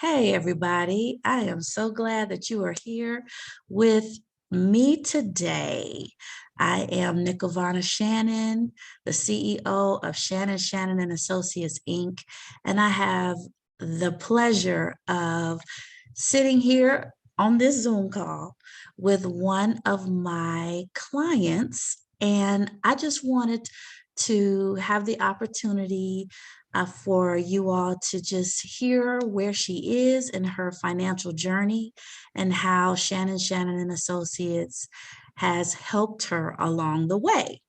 Hey, everybody. I am so glad that you are here with me today. I am Nicolvana Shannon, the CEO of Shannon and Associates, Inc. And I have the pleasure of sitting here on this Zoom call with one of my clients. And I just wanted to have the opportunity for you all to just hear where she is in her financial journey and how Shannon and Associates has helped her along the way.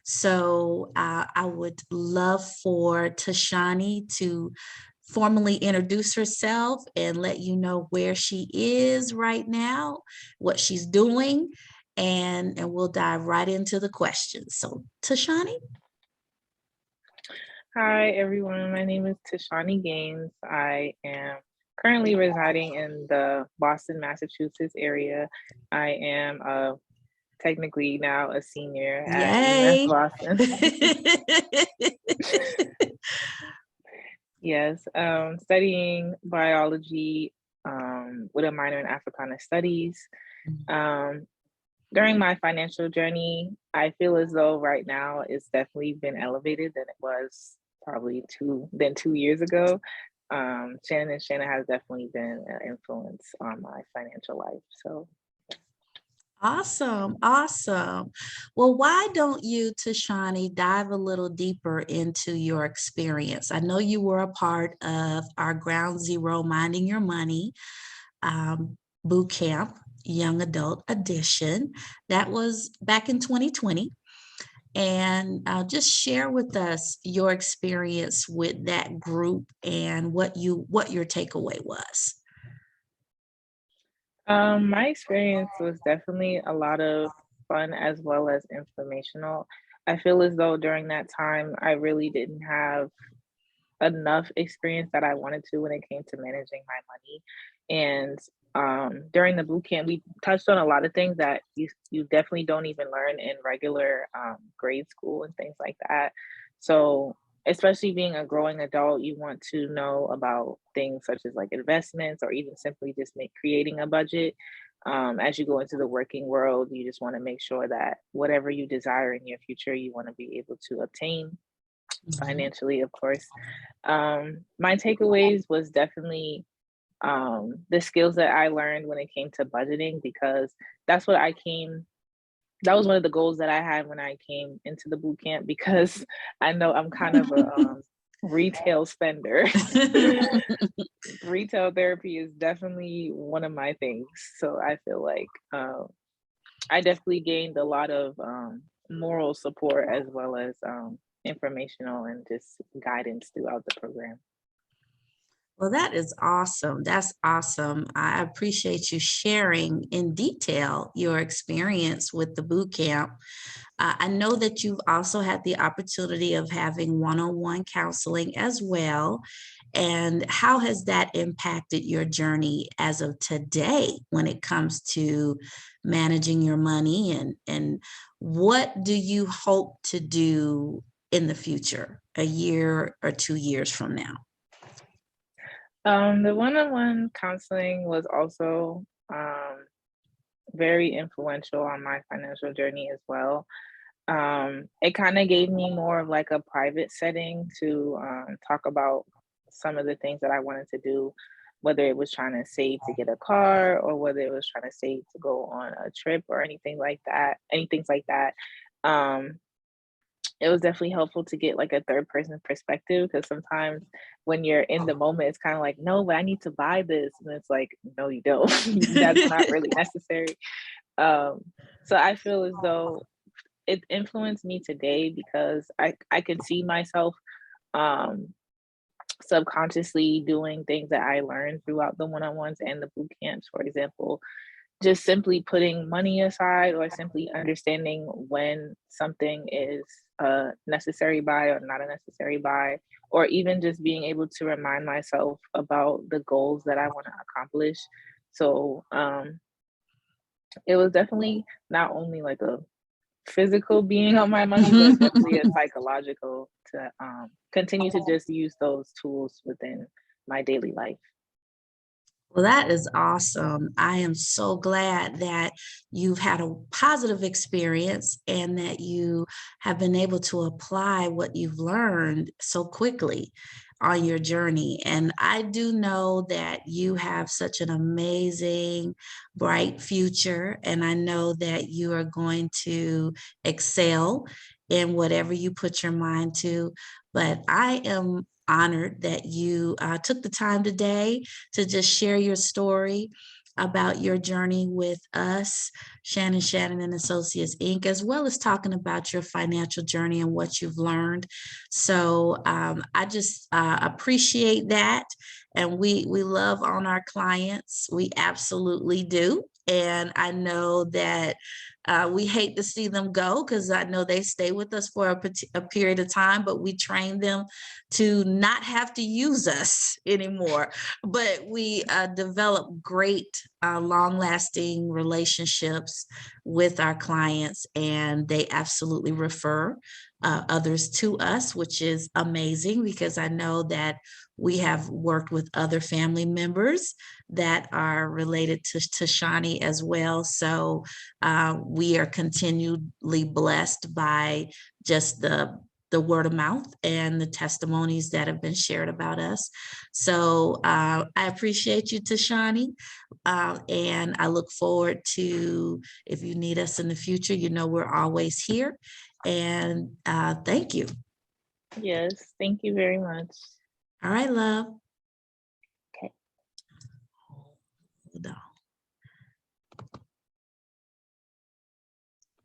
So I would love for Tashani to formally introduce herself and let you know where she is right now, what she's doing, and we'll dive right into the questions. So Tashani. Hi, everyone. My name is Tashani Gaines. I am currently residing in the Boston, Massachusetts area. I am technically now a senior at UMass Yay. Boston. Yes, studying biology with a minor in Africana Studies. Um, During my financial journey, I feel as though right now it's definitely been elevated than it was probably 2 years ago. Shannon has definitely been an influence on my financial life. So Awesome, awesome. Well, why don't you, Tashani, dive a little deeper into your experience? I know you were a part of our Ground Zero Minding Your Money boot camp, young adult edition. That was back in 2020. And just share with us your experience with that group and what your takeaway was. my experience was definitely a lot of fun as well as informational. I feel as though during that time I really didn't have enough experience that I wanted to when it came to managing my money. And during the boot camp, we touched on a lot of things that you definitely don't even learn in regular grade school and things like that. So, especially being a growing adult, you want to know about things such as like investments or even simply just creating a budget. As you go into the working world, you just want to make sure that whatever you desire in your future, you want to be able to obtain Mhm. financially, of course. My takeaways was definitely the skills that I learned when it came to budgeting because that's what I came that was one of the goals that I had when I came into the boot camp because I know I'm kind of a retail spender. Retail therapy is definitely one of my things. So I feel like I definitely gained a lot of moral support as well as informational and just guidance throughout the program. Well, that is awesome. That's awesome. I appreciate you sharing in detail your experience with the boot camp. I know that you've also had the opportunity of having one-on-one counseling as well. And how has that impacted your journey as of today when it comes to managing your money and what do you hope to do in the future, a year or 2 years from now? The one-on-one counseling was also very influential on my financial journey as well. It kind of gave me more of like a private setting to talk about some of the things that I wanted to do, whether it was trying to save to get a car or whether it was trying to save to go on a trip or anything like that. Um, it was definitely helpful to get like a third person perspective because sometimes when you're in the moment, it's kind of like, no, but I need to buy this. And it's like, no, you don't. That's not really necessary. Um, so I feel as though it influenced me today because I can see myself um, subconsciously doing things that I learned throughout the one-on-ones and the boot camps. For example, just simply putting money aside or simply understanding when something is a necessary buy or not a necessary buy, or even just being able to remind myself about the goals that I want to accomplish. So it was definitely not only like a physical being on my money, but definitely a psychological to continue to just use those tools within my daily life. Well, that is awesome. I am so glad that you've had a positive experience and that you have been able to apply what you've learned so quickly on your journey. And I do know that you have such an amazing, bright future. And I know that you are going to excel in whatever you put your mind to. But I am honored that you took the time today to just share your story about your journey with us, Shannon and Associates Inc., as well as talking about your financial journey and what you've learned. So I just appreciate that, and we love on our clients. We absolutely do. And I know that we hate to see them go because I know they stay with us for a period of time, but we train them to not have to use us anymore. But we develop great, long lasting relationships with our clients, and they absolutely refer others to us, which is amazing because I know that we have worked with other family members that are related to Shawnee as well. So we are continually blessed by just the word of mouth and the testimonies that have been shared about us. So I appreciate you, Tashani, and I look forward to if you need us in the future. You know we're always here, and thank you. Yes, thank you very much. All right, love.